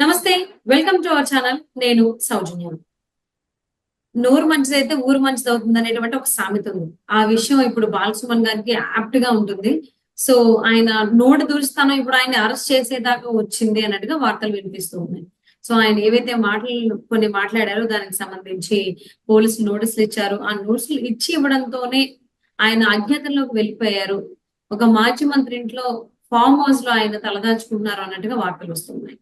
నమస్తే. Welcome to our channel. నేను సౌజన్య. నోరు మంచిదైతే ఊరు మంచిదవుతుందనేటువంటి ఒక సామెత ఉంది. ఆ విషయం ఇప్పుడు బాలసుమన్ గారికి యాప్ట్‌గా ఉంటుంది. సో, ఆయన నోటి దురుస్తనం ఇప్పుడు ఆయన్ని అరెస్ట్ చేసేదాకా వచ్చింది అన్నట్టుగా వార్తలు వినిపిస్తూ ఉన్నాయి. సో, ఆయన ఏవైతే మాటలు కొన్ని మాట్లాడారో దానికి సంబంధించి పోలీసులు నోటీసులు ఇచ్చారు. ఆ నోటీసులు ఇచ్చి ఇవ్వడంతోనే ఆయన అజ్ఞాతంలోకి వెళ్ళిపోయారు. ఒక మాజీ మంత్రి ఇంట్లో ఫార్మ్ హౌస్‌లో ఆయన తలదాచుకుంటున్నారు అన్నట్టుగా వార్తలొస్తున్నాయి.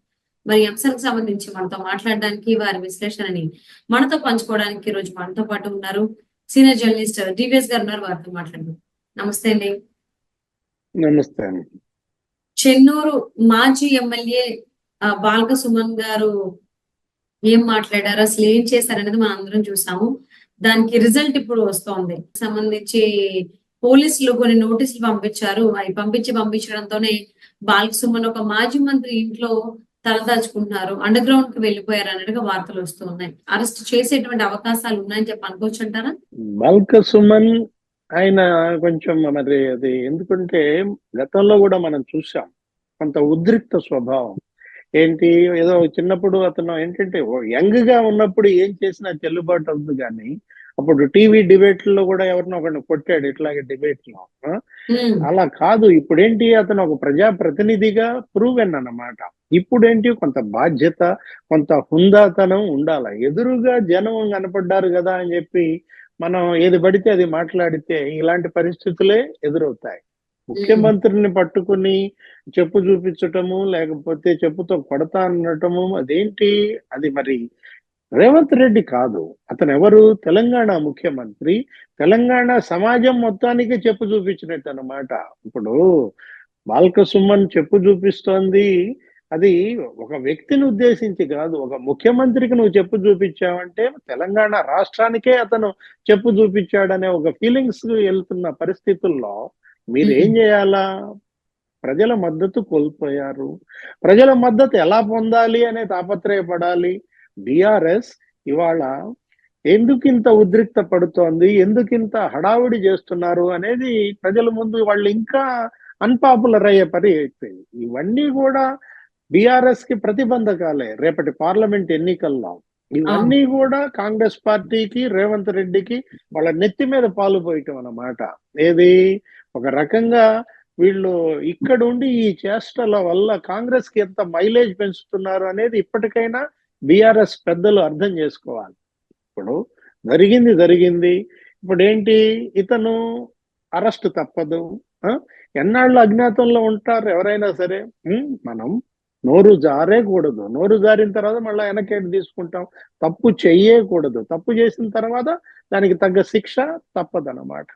మరి ఈ అంశానికి సంబంధించి మనతో మాట్లాడడానికి, వారి విశ్లేషణని మనతో పంచుకోవడానికి ఈరోజు మనతో పాటు ఉన్నారు. సీనియర్ జర్నలిస్ట్ డివిఎస్ గారు ఉన్నారు. వారితో మాట్లాడదాం. నమస్తే అండి. నమస్తే అండి. చెన్నూరు మాజీ ఎమ్మెల్యే బాల్క సుమన్ గారు ఏం మాట్లాడారు? అసలు ఏం చేశారనేది మనందరం చూసాము. దానికి రిజల్ట్ ఇప్పుడు వస్తోంది. సంబంధించి పోలీసులు కొన్ని నోటీసులు పంపించారు. అవి పంపించడంతోనే బాల్క సుమన్ ఒక మాజీ మంత్రి ఇంట్లో తలదాచుకుంటున్నారు. అండర్ గ్రౌండ్‌కి వెళ్ళిపోయారు అన్నట్టుగా వార్తలు వస్తూ ఉన్నాయి. అరెస్ట్ చేసేటువంటి అవకాశాలు ఉన్నాయని చెప్పి అనుకోవచ్చంటారా? బాల్క సుమన్ ఆయన కొంచెం మరి అది ఎందుకంటే గతంలో కూడా మనం చూసాం. కొంత ఉద్రిక్త స్వభావం. ఏంటి ఏదో చిన్నప్పుడు అతను ఏంటంటే యంగ్‌గా ఉన్నప్పుడు ఏం చేసినా చెల్లుబాటు అవుతుంది గానీ, అప్పుడు టీవీ డిబేట్‌ల్లో కూడా ఎవరినో ఒకడిని కొట్టాడు ఇట్లాగే డిబేట్‌లో. అలా కాదు. ఇప్పుడేంటి అతను ఒక ప్రజా ప్రతినిధిగా ప్రూవెన్ అన్నమాట. ఇప్పుడేంటి కొంత బాధ్యత, కొంత హుందాతనం ఉండాల. ఎదురుగా జనం కనపడ్డారు గదా అని జెప్పి మనం ఏది పడితే అది మాట్లాడితే ఇలాంటి పరిస్థితులే ఎదురవుతాయి. ముఖ్యమంత్రిని పట్టుకుని చెప్పు చూపించటము, లేకపోతే చెప్పుతో కొడతా అనటము అదేంటి? అది మరి రేవంత్ రెడ్డి కాదు. అతనెవరు? తెలంగాణ ముఖ్యమంత్రి. తెలంగాణ సమాజం మొత్తానికి చెప్పు చూపించినట్టన్నమాట. ఇప్పుడు బాల్క సుమన్ చెప్పు చూపిస్తోంది. అది ఒక వ్యక్తిని ఉద్దేశించి కాదు. ఒక ముఖ్యమంత్రికి నువ్వు చెప్పు చూపించావంటే తెలంగాణ రాష్ట్రానికే అతను చెప్పు చూపించాడనే ఒక ఫీలింగ్స్ ఎళ్తున్న పరిస్థితుల్లో మీరేం జేయాలా? ప్రజల మద్దతు కోల్పోయారు. ప్రజల మద్దతు ఎలా పొందాలి అనే తాపత్రయపడాలి. బీఆర్ఎస్ ఇవాళ ఎందుకింత ఉద్రిక్త పడుతోంది? ఎందుకింత హడావుడి జేస్తున్నారు అనేది ప్రజల ముందు వాళ్ళు ఇంకా అన్‌పాపులర్ అయ్యే పని అయిపోయింది. ఇవన్నీ గూడా బీఆర్ఎస్‌కి ప్రతిబంధకాలే రేపటి పార్లమెంట్ ఎన్నికల్లో. అవును. ఇవన్నీ గూడా కాంగ్రెస్ పార్టీకి, రేవంత్ రెడ్డికి వాళ్ళ నెత్తి మీద పాలు పోయటం అన్నమాట. ఏది? ఒక రకంగా వీళ్ళు ఇక్కడుండి ఈ చేష్టల వల్ల కాంగ్రెస్‌కి ఎంత మైలేజ్ పెంచుతున్నారు అనేది ఇప్పటికైనా బీఆర్ఎస్ పెద్దలు అర్థం జేసుకోవాలి. ఇప్పుడు జరిగింది జరిగింది. ఇప్పుడేంటి ఇతను అరెస్ట్ తప్పదు. ఆ! ఎన్నాళ్ళు అజ్ఞాతంలో ఉంటారు ఎవరైనా సరే. మనం నోరు జారేకూడదు. నోరు జారిన తర్వాత మళ్ళా వెనకేటు తీసుకుంటాం. తప్పు చెయ్యకూడదు. తప్పు చేసిన తర్వాత దానికి తగ్గ శిక్ష తప్పదన్నమాట.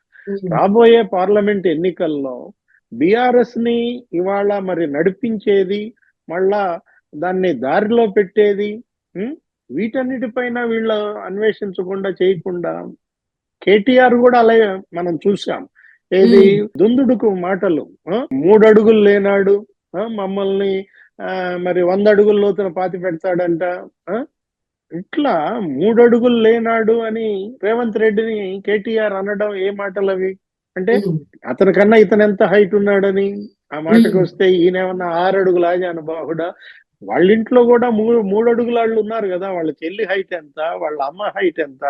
రాబోయే పార్లమెంట్ ఎన్నికల్లో బీఆర్ఎస్‌ని ఇవాళ మరి నడిపించేది, మళ్ళా దాన్ని దారిలో పెట్టేది హ్మ్. వీటన్నిటిపైన వీళ్ళు అన్వేషించకుండా చేయకుండా కేటీఆర్ గూడా అలాగే మనం చూసాం. ఏది దుందుడుకు మాటలు. 3 అడుగులు లేనాడు మమ్మల్ని మరి 100 అడుగుల లోతున పాతిపెడతాడంట. ఆ! ఇట్లా 3 అడుగులు లేనాడు అని రేవంత్ రెడ్డిని కేటీఆర్ అనడం ఏ మాటలవి? అంటే అతని కన్నా ఇతనెంత హైట్ ఉన్నాడని? ఆ మాటకొస్తే ఈయనేమన్నా 6 అడుగుల ఆజానుబాహుడా? వాళ్ళింట్లో గూడా 3 అడుగులాళ్ళు ఉన్నారు గదా! వాళ్ళ చెల్లి హైట్ ఎంత? వాళ్ళ అమ్మ హైట్ ఎంత?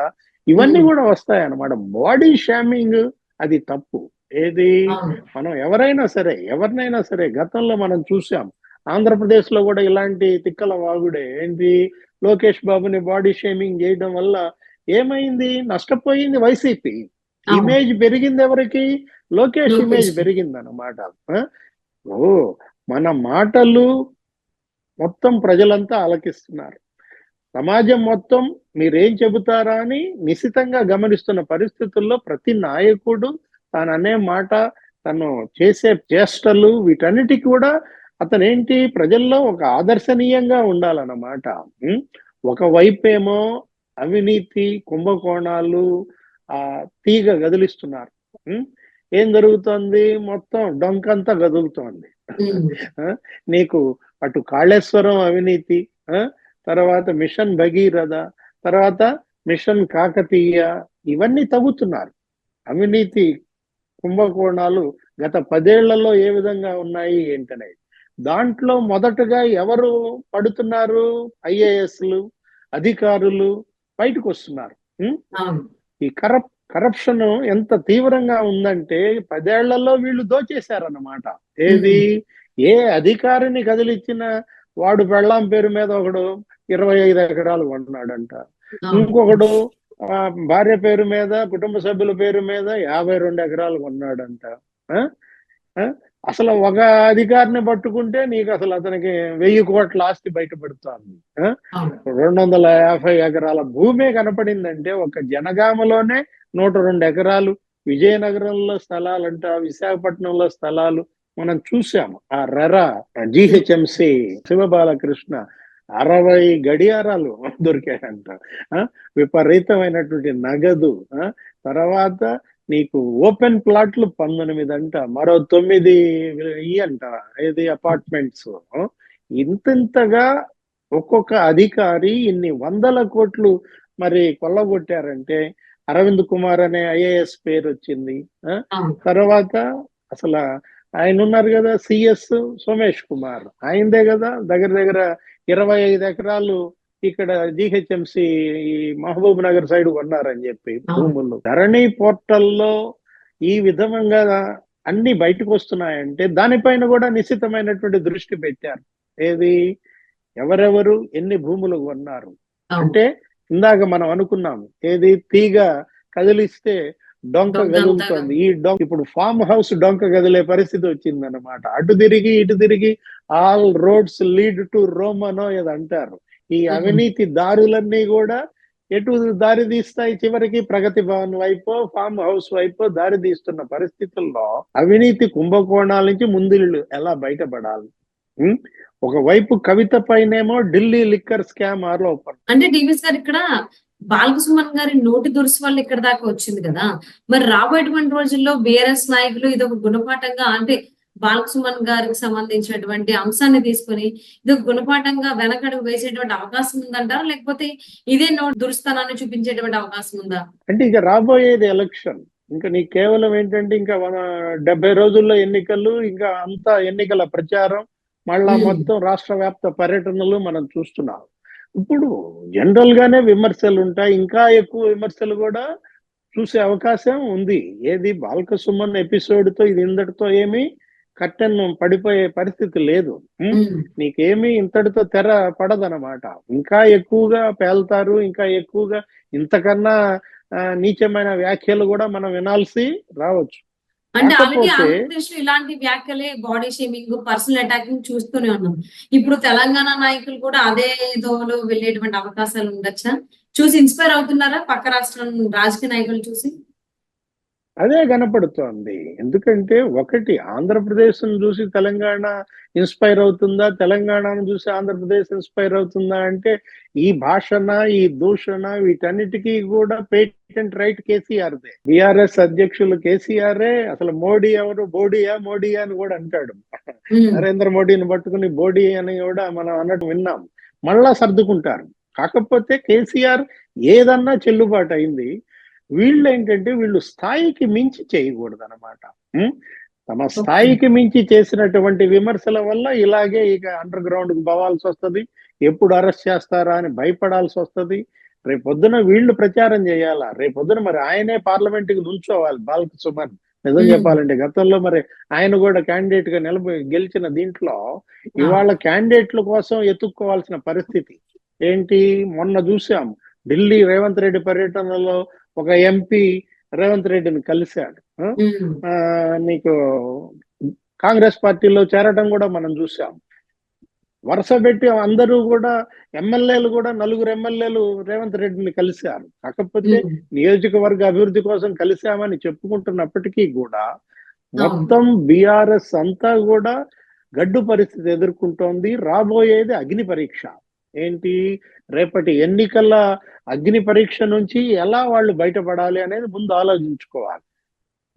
ఇవన్నీ గూడా వస్తాయన్నమాట. బాడీ షేమింగ్ అది తప్పు. ఏది? అవును. మనం ఎవరైనా సరే, ఎవరినైనా సరే గతంలో మనం చూసాం. ఆంధ్రప్రదేశ్‌లో గూడా ఇలాంటి తిక్కల వాగుడే. ఏంటి? లోకేష్ బాబుని బాడీ షేమింగ్ జేయడం వల్ల ఏమైంది? నష్టపోయింది వైసీపీ. అవును. ఇమేజ్ పెరిగిందెవరికి? లోకేష్ ఇమేజ్ లోకేష్‌కి. పెరిగిందన్నమాట. ఓహ్! మన మాటలు మొత్తం ప్రజలంతా ఆలకిస్తున్నారు. సమాజం మొత్తం మీరేం చెబుతారా అని నిశితంగా గమనిస్తున్న పరిస్థితుల్లో ప్రతి నాయకుడు తాననే మాట, తను చేసే చేష్టలు వీటన్నిటికి కూడా అతనేంటి ప్రజల్లో ఒక ఆదర్శనీయంగా ఉండాలన్నమాట. ఒకవైపేమో అవినీతి, కుంభకోణాలు తీగ గదిలిస్తున్నారు. హ్మ్. ఏం జరుగుతోంది? మొత్తం డొంకంతా గదులుతోంది. నీకు అటు కాళేశ్వరం అవినీతి, తర్వాత మిషన్ భగీరథ, తర్వాత మిషన్ కాకతీయ ఇవన్నీ తవ్వుతున్నారు. అవినీతి కుంభకోణాలు గత 10 ఏళ్లలో ఏ విధంగా ఉన్నాయి ఏంటనేది. దాంట్లో మొదటగా ఎవరు పడుతున్నారు? ఐఏఎస్లు, అధికారులు బయటకు వస్తున్నారు. అవును. ఈ కరప్షన్ ఎంత తీవ్రంగా ఉందంటే 10 ఏళ్లలో వీళ్ళు దోచేశారన్నమాట. ఏది? ఏ అధికారిని కదిలిచ్చిన వాడు పెళ్ళాం పేరు మీద ఒకడు 25 ఎకరాలు కొన్నాడంట. అవును. ఇంకొకడు భార్య పేరు మీద, కుటుంబ సభ్యుల పేరు మీద 52 ఎకరాలు కొన్నాడంట. ఆ? ఆ? అసలు ఒక అధికారిని పట్టుకుంటే నీకు అసలు అతనికి 1000 కోట్ల ఆస్తి బయటపడుతోంది. అవును. 250 ఎకరాల భూమే కనపడిందంటే ఒక జనగామలోనే 102 ఎకరాలు, విజయనగరంలో స్థలాలంట, విశాఖపట్నంలో స్థలాలు మనం చూసాము. ఆ రెరా, జిహెచ్ఎంసి, శివబాలకృష్ణ 60 గడియారాలు దొరికాయంట. విపరీతమైనటువంటి నగదు. తర్వాత నీకు ఓపెన్ ప్లాట్లు 19 అంట, మరో 9 అంట, ఏది అపార్ట్మెంట్స్. ఇంతగా ఒక్కొక్క అధికారి ఇన్ని వందల కోట్లు మరి కొల్లగొట్టారంటే అరవింద్ కుమార్ అనే ఐఏఎస్ పేరు వచ్చింది. తర్వాత అసలు ఆయన ఉన్నారు కదా సిఎస్ సోమేష్ కుమార్, ఆయనదే కదా దగ్గర 25 ఎకరాలు ఇక్కడ జిహెచ్ఎంసి ఈ మహబూబ్ నగర్ సైడ్ కొన్నారని చెప్పి భూములు. ధరణి పోర్టల్లో ఈ విధంగా అన్ని బయటకు వస్తున్నాయంటే దానిపైన కూడా నిశ్చితమైనటువంటి దృష్టి పెట్టారు. ఏది? ఎవరెవరు ఎన్ని భూములు కొన్నారు అంటే ఇందాక మనం అనుకున్నాం, ఏది? తీగ కదిలిస్తే డొంక కదులుతోంది. ఈ డొంక ఇప్పుడు ఫామ్ హౌస్ డొంక కదిలే పరిస్థితి వచ్చింది అనమాట. అటు తిరిగి ఇటు తిరిగి all roads lead to Rome అనో ఏదో అంటారు. ఈ అవినీతి దారులన్నీ కూడా ఎటు దారి తీస్తాయి? చివరికి ప్రగతి భవన్ వైపు, ఫామ్ హౌస్ వైపు దారి తీస్తున్న పరిస్థితుల్లో అవినీతి కుంభకోణాల నుంచి ముందు ఎలా బయటపడాలి? ఒకవైపు కవిత పైనేమో ఢిల్లీ లిక్కర్ స్కామ్ ఆరోపణ. అంటే డివిఎస్ గారు ఇక్కడ బాలకృష్ణ గారి నోటి దురుసు వల్ల ఇక్కడ దాకా వచ్చింది కదా, మరి రాబోయేటువంటి రోజుల్లో బీఆర్ఎస్ నాయకులు ఇది ఒక గుణపాఠంగా, అంటే బాలకృష్ణ గారికి సంబంధించినటువంటి అంశాన్ని తీసుకొని ఇది ఒక గుణపాఠంగా వెనకడుగు వేసేటువంటి అవకాశం ఉందంటారా, లేకపోతే ఇదే నోటి దురుస్తనాన్ని చూపించేటువంటి అవకాశం ఉందా? అంటే ఇక రాబోయేది ఎలక్షన్, ఇంకా నీకు కేవలం ఏంటంటే ఇంకా 70 రోజుల్లో ఎన్నికలు, ఇంకా అంతా ఎన్నికల ప్రచారం, మళ్ళా మొత్తం రాష్ట్ర వ్యాప్త పర్యటనలు మనం చూస్తున్నాం. ఇప్పుడు జనరల్ గానే విమర్శలు ఉంటాయి, ఇంకా ఎక్కువ విమర్శలు కూడా చూసే అవకాశం ఉంది. ఏది? బాలకృష్ణ ఎపిసోడ్ తో ఇది ఇంతటితో ఏమి కర్టెన్ పడిపోయే పరిస్థితి లేదు. నీకేమి ఇంతటితో తెర పడదనమాట. ఇంకా ఎక్కువగా పేల్తారు, ఇంకా ఎక్కువగా ఇంతకన్నా నీచమైన వ్యాఖ్యలు కూడా మనం వినాల్సి రావచ్చు. అంటే ఆల్రెడీ ఆంధ్రప్రదేశ్ లో ఇలాంటి వ్యాఖ్యలే, బాడీ షేమింగ్, పర్సనల్ అటాకింగ్ చూస్తూనే ఉన్నాం. ఇప్పుడు తెలంగాణ నాయకులు కూడా అదే దోవలో వెళ్ళేటువంటి అవకాశాలు ఉండొచ్చా? చూసి ఇన్స్పైర్ అవుతున్నారా పక్క రాష్ట్రం రాజకీయ నాయకులు చూసి? అదే కనపడుతోంది. ఎందుకంటే ఒకటి ఆంధ్రప్రదేశ్ చూసి తెలంగాణ ఇన్స్పైర్ అవుతుందా, తెలంగాణను చూసి ఆంధ్రప్రదేశ్ ఇన్స్పైర్ అవుతుందా అంటే ఈ భాషణ, ఈ దూషణ, వీటన్నిటికీ కూడా పేటెంట్ రైట్ కేసీఆర్దే. బీఆర్ఎస్ అధ్యక్షులు కేసీఆరే. అసలు మోడీ ఎవరు? మోడీయా అని కూడా అంటాడు. నరేంద్ర మోడీని పట్టుకుని బోడీ అని కూడా మనం అన్నట్టు విన్నాం. మళ్ళా సర్దుకుంటారు. కాకపోతే కేసీఆర్ ఏదన్నా చెల్లుబాటు అయింది. వీళ్ళు ఏంటంటే వీళ్ళు స్థాయికి మించి చేయకూడదు అనమాట. తమ స్థాయికి మించి చేసినటువంటి విమర్శల వల్ల ఇలాగే ఇక అండర్ గ్రౌండ్ కు పోవాల్సి వస్తుంది. ఎప్పుడు అరెస్ట్ చేస్తారా అని భయపడాల్సి వస్తుంది. రేపొద్దున వీళ్ళు ప్రచారం చేయాలా, రేపొద్దున మరి ఆయనే పార్లమెంట్ కి నుంచోవాలి. బాలకృష్ణ నిజం చెప్పాలంటే గతంలో మరి ఆయన కూడా క్యాండిడేట్ గా గెలిచిన దీంట్లో ఇవాళ క్యాండిడేట్ల కోసం ఎత్తుక్కోవాల్సిన పరిస్థితి ఏంటి? మొన్న చూసాం ఢిల్లీ రేవంత్ రెడ్డి పర్యటనలో ఒక ఎంపీ రేవంత్ రెడ్డిని కలిశాడు. నీకు కాంగ్రెస్ పార్టీలో చేరడం కూడా మనం చూసాం. వరుస పెట్టి అందరూ కూడా ఎమ్మెల్యేలు కూడా 4 ఎమ్మెల్యేలు రేవంత్ రెడ్డిని కలిశారు. కాకపోతే నియోజకవర్గ అభివృద్ధి కోసం కలిశామని చెప్పుకుంటున్నప్పటికీ కూడా మొత్తం బీఆర్ఎస్ అంతా కూడా గడ్డు పరిస్థితి ఎదుర్కొంటోంది. రాబోయేది అగ్ని పరీక్ష. ఏంటి? రేపటి ఎన్నికల అగ్ని పరీక్ష నుంచి ఎలా వాళ్ళు బయటపడాలి అనేది ముందు ఆలోచించుకోవాలి.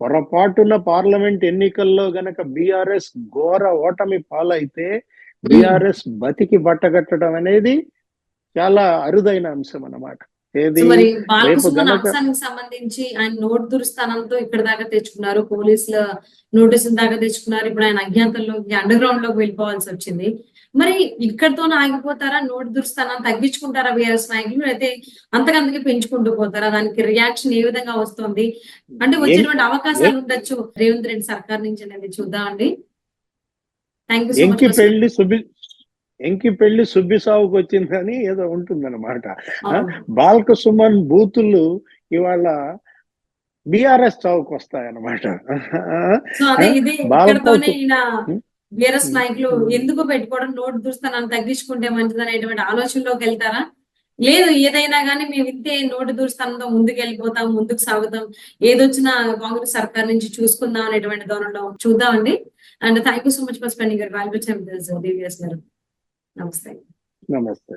పొరపాటున పార్లమెంట్ ఎన్నికల్లో గనక బీఆర్ఎస్ ఘోర ఓటమి పాలైతే బీఆర్ఎస్ బతికి బట్టగట్టడం అనేది చాలా అరుదైన అంశం అన్నమాట. ఏది సో మరి రేపు బాలకృష్ణ గనక అంశానికి సంబంధించి ఆయన నోటు దురుస్థానంతో ఇక్కడ దాకా తెచ్చుకున్నారు, పోలీసుల నోటీసుల దాకా తెచ్చుకున్నారు. ఇప్పుడు ఆయన అజ్ఞాతంలోకి అండర్ గ్రౌండ్ లోకి వెళ్ళిపోవాల్సి వచ్చింది. మరి ఇక్కడితోనే ఆగిపోతారా? నోటు దురుస్థానం తగ్గించుకుంటారా బీఆర్ఎస్ నాయకులు, అయితే అంతకంతకి పెంచుకుంటూ పోతారా? దానికి రియాక్షన్ ఏ విధంగా వస్తుంది? అంటే వచ్చేటువంటి అవకాశాలు ఉండొచ్చు రేవంత్ రెడ్డి సర్కార్ నుంచి అనేది చూద్దామండి. Thank you so much. ఎంకి పెళ్లి సుబ్బి సావుకు వచ్చిందని ఏదో ఉంటుందన్నమాట. బాల్క సుమన్ బూతులు ఇవాళ బీఆర్ఎస్ చావుకు వస్తాయన్నమాట. సో అదే ఇది ఇక్కడతోనే ఈయన బీఆర్ఎస్ నాయకులు ఎందుకు పెట్టుకోవడం, నోటు దురుస్థానాన్ని తగ్గించుకుంటే మంచిది అనేటువంటి ఆలోచనలోకి వెళ్తారా? లేదు ఏదైనా కానీ మేము ఇంతే నోటు దురుస్థానంతో ముందుకు వెళ్ళిపోతాం, ముందుకు సాగుతాం, ఏదొచ్చినా కాంగ్రెస్ సర్కార్ నుంచి చూసుకుందాం అనేటువంటి ధోరణిలో చూద్దామండి. And thank you so much for spending your valuable time this DVS గారు. నమస్తే. నమస్తే.